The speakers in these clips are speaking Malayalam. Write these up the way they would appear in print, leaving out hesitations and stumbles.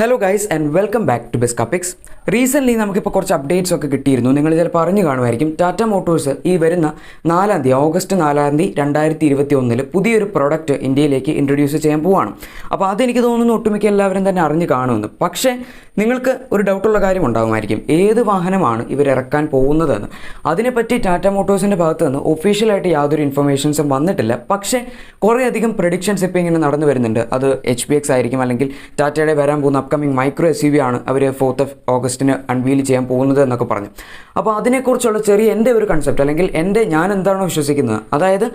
Hello guys and welcome back to best Cuppics. Recently നമുക്കിപ്പോൾ കുറച്ച് അപ്ഡേറ്റ്സ് ഒക്കെ കിട്ടിയിരുന്നു. നിങ്ങൾ ചിലപ്പോൾ അറിഞ്ഞു കാണുമായിരിക്കും. ടാറ്റ മോട്ടോഴ്സ് ഈ വരുന്ന ഓഗസ്റ്റ് 4 2021 പുതിയൊരു പ്രൊഡക്റ്റ് ഇന്ത്യയിലേക്ക് ഇൻട്രൊഡ്യൂസ് ചെയ്യാൻ പോവുകയാണ്. അപ്പോൾ അതെനിക്ക് തോന്നുന്നു ഒട്ടുമിക്ക എല്ലാവരും തന്നെ അറിഞ്ഞു കാണുമെന്ന്. പക്ഷേ നിങ്ങൾക്ക് ഒരു ഡൗട്ടുള്ള കാര്യം ഉണ്ടാകുമായിരിക്കും, ഏത് വാഹനമാണ് ഇവർ ഇറക്കാൻ പോകുന്നതെന്ന്. അതിനെപ്പറ്റി ടാറ്റ മോട്ടോഴ്സിൻ്റെ ഭാഗത്ത് നിന്ന് ഒഫീഷ്യലായിട്ട് യാതൊരു ഇൻഫർമേഷൻസും വന്നിട്ടില്ല. പക്ഷേ കുറേയധികം പ്രഡിക്ഷൻസ് ഇപ്പോൾ ഇങ്ങനെ നടന്നു വരുന്നുണ്ട്. അത് HPX ആയിരിക്കും, അല്ലെങ്കിൽ ടാറ്റയുടെ വരാൻ പോകുന്ന അപ്കമിങ് മൈക്രോ SUV ആണ് അവർ 4 ഓഗസ്റ്റിന് അൺവീൽ ചെയ്യാൻ പോകുന്നത് എന്നൊക്കെ പറഞ്ഞു. അപ്പോൾ അതിനെക്കുറിച്ചുള്ള ചെറിയ എൻ്റെ ഒരു കൺസെപ്റ്റ്, അല്ലെങ്കിൽ ഞാൻ എന്താണോ വിശ്വസിക്കുന്നത്, അതായത്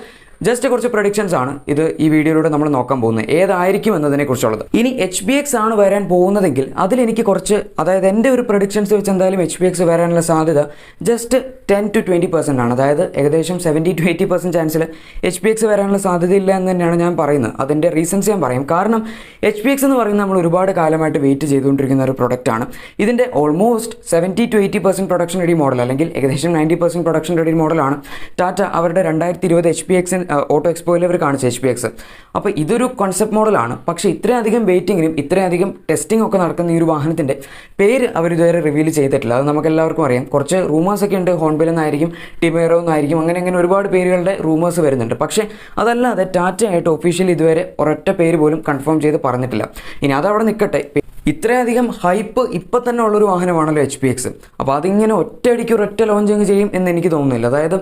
ജസ്റ്റ് കുറച്ച് പ്രഡിക്ഷൻസ് ആണ് ഇത് ഈ വീഡിയോയിലൂടെ നമ്മൾ നോക്കാൻ പോകുന്നത്, ഏതായിരിക്കും എന്നതിനെക്കുറിച്ചുള്ളത്. ഇനി HPX ആണ് വരാൻ പോകുന്നതെങ്കിൽ അതിലെനിക്ക് കുറച്ച്, അതായത് എൻ്റെ ഒരു പ്രഡിക്ഷൻസ് വെച്ച് എന്തായാലും HPX വരാനുള്ള സാധ്യത ജസ്റ്റ് 10 to 20% ആണ്. അതായത് ഏകദേശം 70 to 80% ചാൻസിൽ HPX വരാനുള്ള സാധ്യതയില്ല എന്ന് തന്നെയാണ് ഞാൻ പറയുന്നത്. അതിൻ്റെ റീസൺസ് ഞാൻ പറയും. കാരണം HPX എന്ന് പറയുന്നത് നമ്മൾ ഒരുപാട് കാലമായിട്ട് വെയിറ്റ് ചെയ്തുകൊണ്ടിരിക്കുന്ന ഒരു പ്രൊഡക്റ്റാണ്. ഇതിൻ്റെ almost 70 to 80% production ready model, അല്ലെങ്കിൽ ഏകദേശം 90% പ്രൊഡക്ഷൻ റെഡി മോഡലാണ് ടാറ്റ അവരുടെ 2020 HPX ഓട്ടോ എക്സ്പോയിൽ അവർ കാണിച്ച HPX. അപ്പോൾ ഇതൊരു കോൺസെപ്റ്റ് മോഡലാണ്. പക്ഷേ ഇത്രയധികം വെയിറ്റിങ്ങിനും ഇത്രയധികം ടെസ്റ്റിംഗ് ഒക്കെ നടക്കുന്ന ഈ ഒരു വാഹനത്തിൻ്റെ പേര് അവർ ഇതുവരെ റിവീൽ ചെയ്തിട്ടില്ല. അത് നമുക്ക് എല്ലാവർക്കും അറിയാം. കുറച്ച് റൂമേഴ്സൊക്കെ ഉണ്ട്, ഹോൺബിൽ നിന്നായിരിക്കും, ടിമേറോ എന്നായിരിക്കും, അങ്ങനെ ഒരുപാട് പേരുകളുടെ റൂമേഴ്സ് വരുന്നുണ്ട്. പക്ഷേ അതല്ലാതെ ടാറ്റയായിട്ട് ഒഫീഷ്യലി ഇതുവരെ ഒരൊറ്റ പേര് പോലും കൺഫേം ചെയ്ത് പറഞ്ഞിട്ടില്ല. ഇനി അതവിടെ നിൽക്കട്ടെ, ഇത്രയധികം ഹൈപ്പ് ഇപ്പം തന്നെ ഉള്ളൊരു വാഹനമാണല്ലോ HPX. അപ്പോൾ അതിങ്ങനെ ഒറ്റയടിക്ക് ഒരൊറ്റ ലോഞ്ചിങ് ചെയ്യും എന്ന് എനിക്ക് തോന്നുന്നില്ല. അതായത്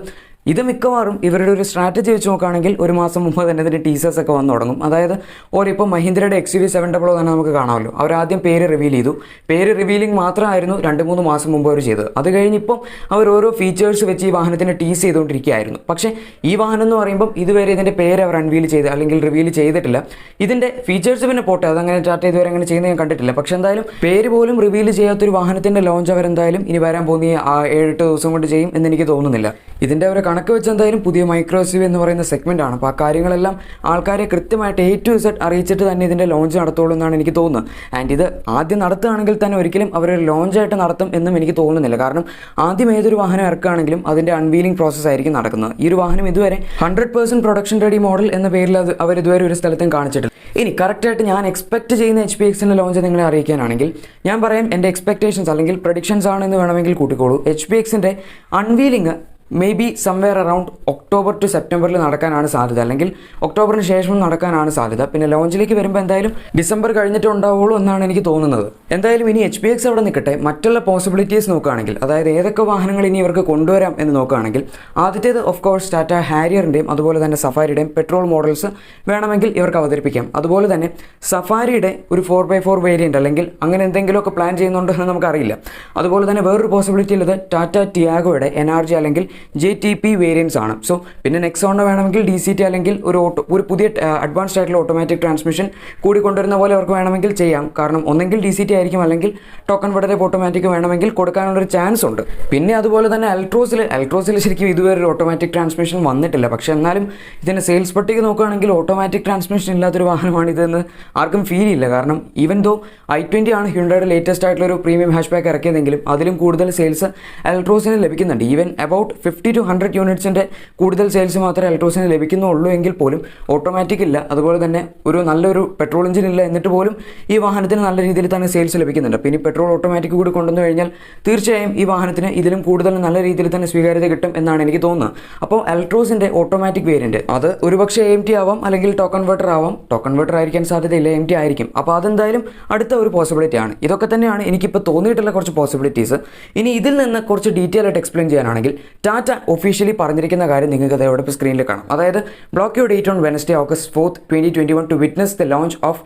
ഇത് മിക്കവാറും ഇവരുടെ ഒരു സ്ട്രാറ്റജി വെച്ച് നോക്കുകയാണെങ്കിൽ ഒരു മാസം മുമ്പ് തന്നെ ഇതിൻ്റെ ടീസേഴ്സ് ഒക്കെ വന്നു തുടങ്ങും. അതായത് ഓരിപ്പോൾ മഹീന്ദ്രയുടെ XUV 700 തന്നെ നമുക്ക് കാണാമല്ലോ. അവരാദ്യം പേര് റിവീൽ ചെയ്തു. പേര് റിവീലിംഗ് മാത്രമായിരുന്നു 2-3 മാസം മുമ്പ് അവർ ചെയ്തത്. അത് കഴിഞ്ഞിപ്പം അവർ ഓരോ ഫീച്ചേഴ്സ് വെച്ച് ഈ വാഹനത്തിനെ ടീസ് ചെയ്തുകൊണ്ടിരിക്കുകയായിരുന്നു. പക്ഷേ ഈ വാഹനം എന്ന് പറയുമ്പം ഇതുവരെ ഇതിൻ്റെ പേര് അവർ അൺവീൽ ചെയ്ത് അല്ലെങ്കിൽ റിവീൽ ചെയ്തിട്ടില്ല. ഇതിൻ്റെ ഫീച്ചേഴ്സ് പിന്നെ പോട്ടെ, അതങ്ങനെ ടാറ്റ ഇതുവരെ അങ്ങനെ ചെയ്യുന്നത് ഞാൻ കണ്ടിട്ടില്ല. പക്ഷേ എന്തായാലും പേര് പോലും റിവീൽ ചെയ്യാത്തൊരു വാഹനത്തിൻ്റെ ലോഞ്ച് അവരെന്തായാലും ഇനി വരാൻ പോകുന്ന 7-8 ദിവസം കൊണ്ട് ചെയ്യും എന്നെനിക്ക് തോന്നുന്നില്ല. ഇതിൻ്റെ ഒരു കണക്ക് വെച്ച് എന്തായാലും പുതിയ മൈക്രോ SUV എന്ന് പറയുന്ന സെഗ്മെൻ്റ് ആണ്. അപ്പോൾ ആ കാര്യങ്ങളെല്ലാം ആൾക്കാരെ കൃത്യമായിട്ട് A to Z അറിയിച്ചിട്ട് തന്നെ ഇതിൻ്റെ ലോഞ്ച് നടത്തുള്ളൂ എന്നാണ് എനിക്ക് തോന്നുന്നത്. ആൻഡ് ഇത് ആദ്യം നടത്തുകയാണെങ്കിൽ തന്നെ ഒരിക്കലും അവർ ലോഞ്ചായിട്ട് നടത്തും എന്നും എനിക്ക് തോന്നുന്നില്ല. കാരണം ആദ്യം ഏതൊരു വാഹനം ഇറക്കുകയാണെങ്കിലും അതിൻ്റെ അൺവീലിംഗ് പ്രോസസ്സ് ആയിരിക്കും നടക്കുന്നത്. ഈ ഒരു വാഹനം ഇതുവരെ 100% പ്രൊഡക്ഷൻ റെഡി മോഡൽ എന്ന പേരിൽ അവർ ഇതുവരെ ഒരു സ്ഥലത്തും കാണിച്ചിട്ടില്ല. ഇനി കറക്റ്റായിട്ട് ഞാൻ എക്സ്പെക്ട് ചെയ്യുന്ന HPXൻ്റെ ലോഞ്ച് നിങ്ങളെ അറിയിക്കാനാണെങ്കിൽ ഞാൻ പറയാം, എൻ്റെ എക്സ്പെക്ടേഷൻസ് അല്ലെങ്കിൽ പ്രഡിക്ഷൻസ് ആണെന്ന് വേണമെങ്കിൽ കൂട്ടിക്കോളൂ. HPXൻ്റെ unveiling may be somewhere around October to സെപ്റ്റംബറിൽ നടക്കാനാണ് സാധ്യത, അല്ലെങ്കിൽ ഒക്ടോബറിന് ശേഷം നടക്കാനാണ് സാധ്യത. പിന്നെ ലോഞ്ചിലേക്ക് വരുമ്പോൾ എന്തായാലും ഡിസംബർ കഴിഞ്ഞിട്ട് ഉണ്ടാവുള്ളൂ എന്നാണ് എനിക്ക് തോന്നുന്നത്. എന്തായാലും ഇനി HPX അവിടെ നിൽക്കട്ടെ, മറ്റുള്ള പോസിബിലിറ്റീസ് നോക്കുകയാണെങ്കിൽ, അതായത് ഏതൊക്കെ വാഹനങ്ങൾ ഇനി ഇവർക്ക് കൊണ്ടുവരാം എന്ന് നോക്കുകയാണെങ്കിൽ, ആദ്യത്തേത് ഓഫ് കോഴ്സ് ടാറ്റ ഹാരിയറിൻ്റെയും അതുപോലെ തന്നെ സഫാരിയുടെയും പെട്രോൾ മോഡൽസ് വേണമെങ്കിൽ ഇവർക്ക് അവതരിപ്പിക്കാം. അതുപോലെ തന്നെ സഫാരിയുടെ ഒരു 4x4 വേരിയൻറ്റ് അല്ലെങ്കിൽ അങ്ങനെ എന്തെങ്കിലുമൊക്കെ പ്ലാൻ ചെയ്യുന്നുണ്ടോ എന്ന് നമുക്കറിയില്ല. അതുപോലെ തന്നെ വേറൊരു പോസിബിലിറ്റി ഉള്ളത് ടാറ്റ ടിയാഗോയുടെ NRG അല്ലെങ്കിൽ JTP വേരിയൻസ് ആണ്. സോ പിന്നെ നെക്സോണിന് വേണമെങ്കിൽ DCT അല്ലെങ്കിൽ ഒരു പുതിയ അഡ്വാൻസ്ഡ് ആയിട്ടുള്ള ഓട്ടോമാറ്റിക് ട്രാൻസ്മിഷൻ കൂടി കൊണ്ടുവരുന്ന പോലെ അവർക്ക് വേണമെങ്കിൽ ചെയ്യാം. കാരണം ഒന്നെങ്കിൽ DCT ആയിരിക്കും, അല്ലെങ്കിൽ ടോക്കൺ വടരെ ഓട്ടോമാറ്റിക് വേണമെങ്കിൽ കൊടുക്കാനുള്ളൊരു ചാൻസ് ഉണ്ട്. പിന്നെ അതുപോലെ തന്നെ അൾട്രോസിൽ ശരിക്കും ഇതുവരെ ഒരു ഓട്ടോമാറ്റിക് ട്രാൻസ്മിഷൻ വന്നിട്ടില്ല. പക്ഷേ എന്നാലും ഇതിൻ്റെ സെയിൽസ് പട്ടിക നോക്കുകയാണെങ്കിൽ ഓട്ടോമാറ്റിക് ട്രാൻസ്മിഷൻ ഇല്ലാത്തൊരു വാഹനമാണ് ഇതെന്ന് ആർക്കും ഫീൽ ചെയ്യില്ല. കാരണം ഈവൻ ദോ i20 ആണ് ഹ്യുണ്ടായുടെ ലേറ്റസ്റ്റ് ആയിട്ടുള്ളൊരു പ്രീമിയം ഹാഷ് ബാക്ക് ഇറക്കിയതെങ്കിലും അതിലും കൂടുതൽ സെയിൽസ് അൾട്രോസിന് ലഭിക്കുന്നുണ്ട്. ഈവൻ അബൌട്ട് 50 to 100 യൂണിറ്റ്സിൻ്റെ കൂടുതൽ സെയിൽസ് മാത്രമേ അൾട്രോസിന് ലഭിക്കുന്നുള്ളൂ എങ്കിൽ പോലും ഓട്ടോമാറ്റിക് ഇല്ല, അതുപോലെ തന്നെ ഒരു നല്ലൊരു പെട്രോൾ എഞ്ചിൻ ഇല്ല. എന്നിട്ട് പോലും ഈ വാഹനത്തിന് നല്ല രീതിയിൽ തന്നെ സെയിൽസ് ലഭിക്കുന്നുണ്ട്. പിന്നെ പെട്രോൾ ഓട്ടോമാറ്റിക് കൂടി കൊണ്ടുവന്നു കഴിഞ്ഞാൽ തീർച്ചയായും ഈ വാഹനത്തിന് ഇതിലും കൂടുതൽ നല്ല രീതിയിൽ തന്നെ സ്വീകാര്യത കിട്ടും എന്നാണ് എനിക്ക് തോന്നുന്നത്. അപ്പോൾ അൾട്രോസിൻ്റെ ഓട്ടോമാറ്റിക് വേരിയൻറ്റ് അത് ഒരുപക്ഷെ AMT ആവാം, അല്ലെങ്കിൽ ടോക്കൺ കൺവേർട്ടർ ആവാം. ടോക്കൺ കൺവേർട്ടർ ആയിരിക്കാൻ സാധ്യതയില്ല, MT ആയിരിക്കും. അപ്പോൾ അതെന്തായാലും അടുത്ത ഒരു പോസിബിലിറ്റി ആണ്. ഇതൊക്കെ തന്നെയാണ് എനിക്കിപ്പോൾ തോന്നിയിട്ടുള്ള കുറച്ച് പോസിബിലിറ്റീസ്. ഇനി ഇതിൽ നിന്ന് കുറച്ച് ഡീറ്റെയിൽ ആയിട്ട് എക്സ്പ്ലെയിൻ ചെയ്യാനാണെങ്കിൽ, ടാറ്റ ഒഫീഷ്യലി പറഞ്ഞിരിക്കുന്ന കാര്യം നിങ്ങൾക്ക് അതോടെ സ്ക്രീനിൽ കാണാം. അതായത് block your date on Wednesday August 4th 2021 to witness the launch of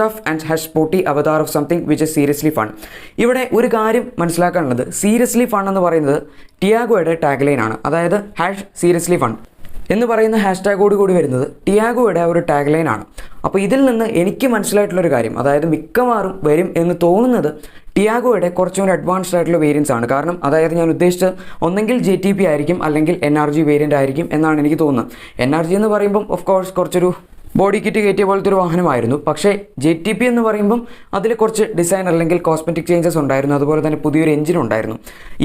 #tough and #sporty avatar of something which is seriously fun. ഇവിടെ ഒരു കാര്യം മനസ്സിലാക്കാനുള്ളത്, സീരിയസ്ലി ഫൺ എന്ന് പറയുന്നത് ടിയാഗോയുടെ ടാഗ് ലൈൻ ആണ്. അതായത് #seriously fun എന്ന് പറയുന്ന ഹാഷ്ടാഗോട് കൂടി വരുന്നത് ടിയാഗോയുടെ ഒരു ടാഗ് ലൈൻ ആണ്. അപ്പോൾ ഇതിൽ നിന്ന് എനിക്ക് മനസ്സിലായിട്ടുള്ളൊരു കാര്യം, അതായത് മിക്കവാറും വരും എന്ന് തോന്നുന്നത് ടിയാഗോയുടെ കുറച്ചുകൂടി അഡ്വാൻസ്ഡ് ആയിട്ടുള്ള വേരിയൻസ് ആണ്. കാരണം അതായത് ഞാൻ ഉദ്ദേശിച്ചത് ഒന്നെങ്കിൽ JTP ആയിരിക്കും, അല്ലെങ്കിൽ NRG വേരിയൻ്റ് ആയിരിക്കും എന്നാണ് എനിക്ക് തോന്നുന്നത്. NRG എന്ന് പറയുമ്പം ഓഫ് കോഴ്സ് കുറച്ചൊരു ബോഡി കിറ്റ് കയറ്റിയ പോലത്തെ ഒരു വാഹനമായിരുന്നു. പക്ഷേ JTP എന്ന് പറയുമ്പം അതിൽ കുറച്ച് ഡിസൈൻ അല്ലെങ്കിൽ കോസ്മെറ്റിക് ചേഞ്ചസ് ഉണ്ടായിരുന്നു, അതുപോലെ തന്നെ പുതിയൊരു എഞ്ചിൻ ഉണ്ടായിരുന്നു.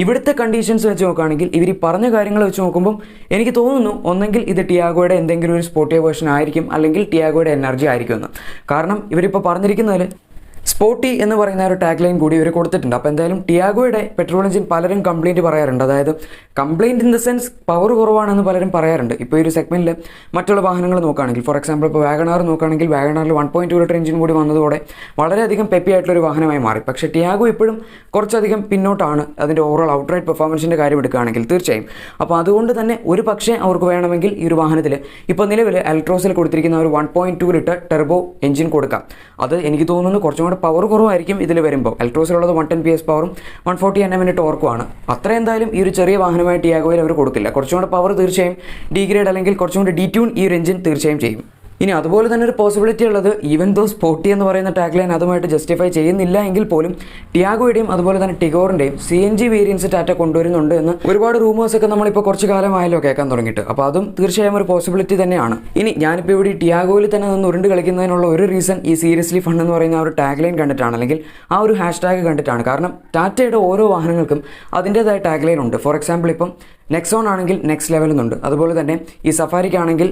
ഇവിടുത്തെ കണ്ടീഷൻസ് വെച്ച് നോക്കുകയാണെങ്കിൽ, ഇവർ പറഞ്ഞ കാര്യങ്ങൾ വെച്ച് നോക്കുമ്പം എനിക്ക് തോന്നുന്നു ഒന്നെങ്കിൽ ഇത് ടിയാഗോയുടെ എന്തെങ്കിലും ഒരു സ്പോർട്ടിയ വേർഷൻ ആയിരിക്കും, അല്ലെങ്കിൽ ടിയാഗോയുടെ NRG ആയിരിക്കുമെന്ന്. കാരണം ഇവരിപ്പോൾ പറഞ്ഞിരിക്കുന്നതിൽ സ്പോർട്ടി എന്ന് പറയുന്ന ഒരു ടാഗ് ലൈൻ കൂടി ഇവർ കൊടുത്തിട്ടുണ്ട്. അപ്പോൾ എന്തായാലും ടിയാഗോയുടെ പെട്രോൾ എഞ്ചിൻ പലരും കംപ്ലയിൻറ്റ് പറയാറുണ്ട്. അതായത് complaint in the sense power കുറവാണെന്ന് പലരും പറയാറുണ്ട്. ഇപ്പോൾ ഈ ഒരു സെഗ്മെൻറ്റിൽ മറ്റുള്ള വാഹനങ്ങൾ നോക്കുകയാണെങ്കിൽ, ഫോർ എക്സാമ്പിൾ ഇപ്പോൾ വാഗണാർ നോക്കുകയാണെങ്കിൽ, വാഗണാറിൽ 1.2 ലിറ്റർ എഞ്ചിൻ കൂടി വന്നതോടെ വളരെയധികം പെപ്പി ആയിട്ടുള്ളൊരു വാഹനമായി മാറി. പക്ഷേ ടിയാഗോ ഇപ്പോഴും കുറച്ചധികം പിന്നോട്ടാണ് അതിൻ്റെ ഓവറോൾ ഔട്ട്റൈറ്റ് പെർഫോമൻസിൻ്റെ കാര്യം എടുക്കുകയാണെങ്കിൽ തീർച്ചയായും. അപ്പോൾ അതുകൊണ്ട് തന്നെ ഒരു പക്ഷേ അവർക്ക് വേണമെങ്കിൽ ഈ ഒരു വാഹനത്തിൽ ഇപ്പോൾ നിലവിൽ അൾട്രോസിൽ കൊടുത്തിരിക്കുന്ന ഒരു 1.2 ലിറ്റർ ടെർബോ എഞ്ചിൻ കൊടുക്കാം. അത് എനിക്ക് തോന്നുന്നു കുറച്ചും കൂടെ പവർ കുറവായിരിക്കും ഇതിൽ വരുമ്പോൾ. അൾട്രോസിലുള്ളത് 110 PS പവറും 140 Nm ടോർക്കുമാണ്. അത്ര എന്തായാലും ഈ ഒരു ചെറിയ വാഹനമായി ടിയാഗോയിൽ അവർ കൊടുക്കില്ല. കുറച്ചും കൂടെ പവർ തീർച്ചയായും ഡീഗ്രേഡ് അല്ലെങ്കിൽ കുറച്ചും കൂടി ഡീറ്റ്യൂൺ ഈ ഒരു എഞ്ചിൻ തീർച്ചയായും ചെയ്യും. ഇനി അതുപോലെ തന്നെ ഒരു പോസിബിലിറ്റി ഉള്ളത്, ഈവൻ ദോ സ്പോർട്ടി എന്ന് പറയുന്ന ടാഗ് ലൈൻ അതുമായിട്ട് ജസ്റ്റിഫൈ ചെയ്യുന്നില്ല എങ്കിൽ പോലും ടിയാഗോയുടെയും അതുപോലെ തന്നെ ടിഗോറിൻ്റെയും CNG വേരിയൻസ് ടാറ്റ കൊണ്ടുവരുന്നുണ്ട് എന്ന് ഒരുപാട് റൂമേഴ്സൊക്കെ നമ്മളിപ്പോൾ കുറച്ച് കാലമായല്ലോ കേൾക്കാൻ തുടങ്ങിയിട്ട്. അപ്പോൾ അതും തീർച്ചയായും ഒരു പോസിബിലിറ്റി തന്നെയാണ്. ഇനി ഞാനിപ്പോൾ ഇവിടെ ടിയാഗോയിൽ തന്നെ നിന്ന് ഉരുണ്ട് കളിക്കുന്നതിനുള്ള ഒരു റീസൺ ഈ സീരിയസ്ലി ഫൺ എന്ന് പറയുന്ന ആ ഒരു ടാഗ് ലൈൻ കണ്ടിട്ടാണ്, അല്ലെങ്കിൽ ആ ഒരു #ടാഗ് കണ്ടിട്ടാണ്. കാരണം ടാറ്റയുടെ ഓരോ വാഹനങ്ങൾക്കും അതിൻ്റേതായ ടാഗ് ലൈൻ ഉണ്ട്. ഫോർ എക്സാമ്പിൾ ഇപ്പം നെക്സോൺ ആണെങ്കിൽ നെക്സ്റ്റ് ലെവൽ എന്നുണ്ട്, അതുപോലെ തന്നെ ഈ സഫാരിക്കാണെങ്കിൽ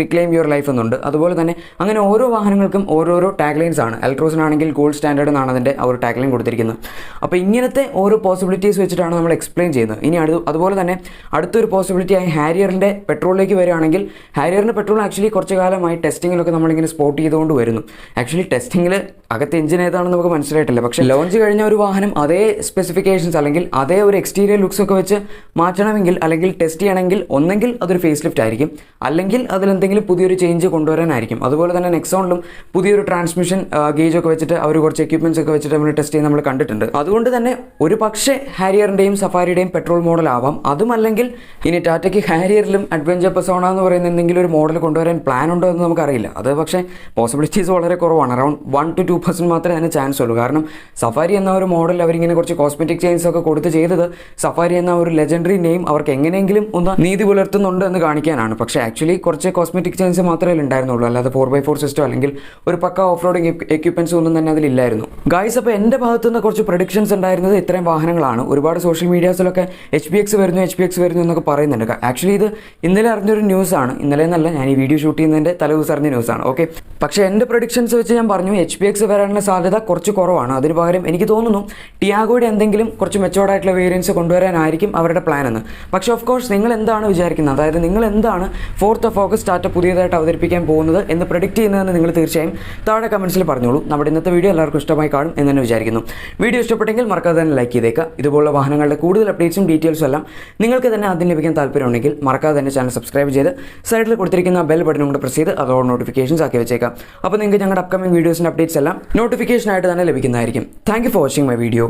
റിക്ലെയിം യുവർ ലൈഫ് എന്നുണ്ട്, അതുപോലെ തന്നെ അങ്ങനെ ഓരോ വാഹനങ്ങൾക്കും ഓരോരോ ടാഗ് ലൈൻസ് ആണ്. അൾട്രോസിനാണെങ്കിൽ ഗോൾഡ് സ്റ്റാൻഡേർഡ് എന്നാണ് അതിൻ്റെ ആ ഒരു ടാഗ് ലൈൻ കൊടുത്തിരിക്കുന്നത്. അപ്പോൾ ഇങ്ങനത്തെ ഓരോ പോസിബിലിറ്റീസ് വെച്ചിട്ടാണ് നമ്മൾ എക്സ്പ്ലെയിൻ ചെയ്യുന്നത്. ഇനി അതുപോലെ തന്നെ അടുത്തൊരു പോസിബിലിറ്റി ആയി ഹാരിയറിൻ്റെ പെട്രോളിലേക്ക് വരികയാണെങ്കിൽ, ഹാരിയറിൻ്റെ പെട്രോൾ ആക്ച്വലി കുറച്ച് കാലമായി ടെസ്റ്റിങ്ങിലൊക്കെ നമ്മളിങ്ങനെ സ്പോട്ട് ചെയ്തുകൊണ്ട് വരുന്നു. ആക്ച്വലി ടെസ്റ്റിങ്ങിൽ അകത്ത് എഞ്ചിൻ ഏതാണെന്ന് നമുക്ക് മനസ്സിലായിട്ടില്ല. പക്ഷേ ലോഞ്ച് കഴിഞ്ഞ ഒരു വാഹനം അതേ സ്പെസിഫിക്കേഷൻസ് അല്ലെങ്കിൽ അതേ ഒരു എക്സ്റ്റീരിയർ ലുക്സ് ഒക്കെ വെച്ച് മാറ്റണമെങ്കിൽ അല്ലെങ്കിൽ ടെസ്റ്റ് ചെയ്യണമെങ്കിൽ ഒന്നെങ്കിൽ അതൊരു ഫേസ് ലിഫ്റ്റ് ആയിരിക്കും, അല്ലെങ്കിൽ അതിലെന്തെങ്കിലും പുതിയൊരു ചേഞ്ച് കൊണ്ടുവരാനായിരിക്കും. അതുപോലെ തന്നെ നെക്സോണിലും പുതിയൊരു ട്രാൻസ്മിഷൻ ഗേജ് ഒക്കെ വെച്ചിട്ട് അവർ കുറച്ച് എക്യുപ്മെൻറ്റ്സ് ഒക്കെ വെച്ചിട്ട് നമ്മൾ ടെസ്റ്റ് ചെയ്ത് നമ്മൾ കണ്ടിട്ടുണ്ട്. അതുകൊണ്ട് തന്നെ ഒരു പക്ഷേ ഹാരിയറിൻ്റെയും സഫാരിയുടെയും പെട്രോൾ മോഡൽ ആവാം. അതുമല്ലെങ്കിൽ ഇനി ടാറ്റയ്ക്ക് ഹാരിയറിലും അഡ്വഞ്ചർ പെസോണ എന്ന് പറയുന്ന എന്തെങ്കിലും ഒരു മോഡൽ കൊണ്ടുവരാൻ പ്ലാൻ ഉണ്ടോ എന്ന് നമുക്കറിയില്ല. അത് പക്ഷേ പോസിബിലിറ്റീസ് വളരെ കുറവാണ്. അറൗണ്ട് 1-2% മാത്രമേ അതിന് ചാൻസ് ഉള്ളൂ. കാരണം സഫാരി എന്ന ഒരു മോഡൽ അവരിങ്ങനെ കുറച്ച് കോസ്മെറ്റിക് ചേഞ്ചസ് ഒക്കെ കൊടുത്ത് ചെയ്തത് സഫാരി എന്ന ഒരു ലെജൻഡറി നെയിം അവർക്ക് എങ്ങനെയെങ്കിലും ഒന്ന് നീതി പുലർത്തുന്നുണ്ട് എന്ന് കാണിക്കാനാണ്. പക്ഷേ ആക്ച്വലി കുറച്ച് കോസ്മെറ്റിക് ചേഞ്ചസ് മാത്രമേ ഉണ്ടായിരുന്നുള്ളൂ, അല്ലാതെ 4x4 സിസ്റ്റം അല്ലെങ്കിൽ ഒരു പക്ക ഓഫ് റോഡിങ് എക്യുപ്മെൻറ്റ്സ് ഒന്നും തന്നെ അതിലില്ലായിരുന്നു. ഗൈസ്, അപ്പോൾ എൻ്റെ ഭാഗത്തു നിന്ന് കുറച്ച് പ്രഡിക്ഷൻസ് ഉണ്ടായിരുന്നത് ഇത്രയും വാഹനങ്ങളാണ്. ഒരുപാട് സോഷ്യൽ മീഡിയാസിലൊക്കെ HPX വരുന്നു എന്നൊക്കെ പറയുന്നുണ്ട്. ആക്ച്വലി ഇത് ഇന്നലെ അറിഞ്ഞൊരു ന്യൂസാണ്. ഇന്നലെ എന്നല്ല, ഞാൻ ഈ വീഡിയോ ഷൂട്ട് ചെയ്യുന്നതിൻ്റെ തലേദിവസം അറിഞ്ഞ ന്യൂസാണ്. ഓക്കെ, പക്ഷേ എൻ്റെ പ്രഡിക്ഷൻസ് വെച്ച് ഞാൻ പറഞ്ഞു HPX വരാനുള്ള സാധ്യത കുറച്ച് കുറവാണ്. അതിന് പകരം എനിക്ക് തോന്നുന്നു ടിയാഗോയുടെ എന്തെങ്കിലും കുറച്ച് മെച്ചോർഡായിട്ടുള്ള വേരിയൻസ് കൊണ്ടുവരാനായിരിക്കും അവരുടെ പ്ലാൻ എന്ന്. പക്ഷേ ഓഫ് കോഴ്സ് നിങ്ങൾ എന്താണ് വിചാരിക്കുന്നത്, അതായത് നിങ്ങൾ എന്താണ് 4th of August ടാറ്റ പുതിയതായിട്ട് അവതരിപ്പിക്കാൻ പോകുന്നത് എന്ന് പ്രെഡിക്റ്റ് ചെയ്യുന്നതെന്ന് നിങ്ങൾ തീർച്ചയായും താഴെ കമൻസിൽ പറഞ്ഞോളൂ. നമ്മുടെ ഇന്നത്തെ വീഡിയോ എല്ലാവർക്കും ഇഷ്ടമായി കാണും എന്ന് തന്നെ വിചാരിക്കുന്നു. വീഡിയോ ഇഷ്ടപ്പെട്ടെങ്കിൽ മറക്കാതെ തന്നെ ലൈക്ക് ചെയ്തേക്കുക. ഇതുപോലുള്ള വാഹനങ്ങളുടെ കൂടുതൽ അപ്ഡേറ്റ്സും ഡീറ്റെയിൽസും എല്ലാം നിങ്ങൾക്ക് തന്നെ ആദ്യം ലഭിക്കാൻ താല്പര്യമുണ്ടെങ്കിൽ മറക്കാതെ തന്നെ ചാനൽ സബ്സ്ക്രൈബ് ചെയ്ത് സൈഡിൽ കൊടുത്തിരിക്കുന്ന ബെൽ ബട്ടൺ കൂടെ പ്രസ് ചെയ്ത് അതോടെ നോട്ടിഫിക്കേഷൻസ് ആക്കി വെച്ചേക്കാം. അപ്പോൾ നിങ്ങൾക്ക് ഞങ്ങളുടെ അപ്കമിംഗ് വീഡിയോസിൻ്റെ അപ്ഡേറ്റ്സ് എല്ലാം നോട്ടിഫിക്കേഷൻ ആയിട്ട് തന്നെ ലഭിക്കുന്നതായിരിക്കും. Thank you for watching my video.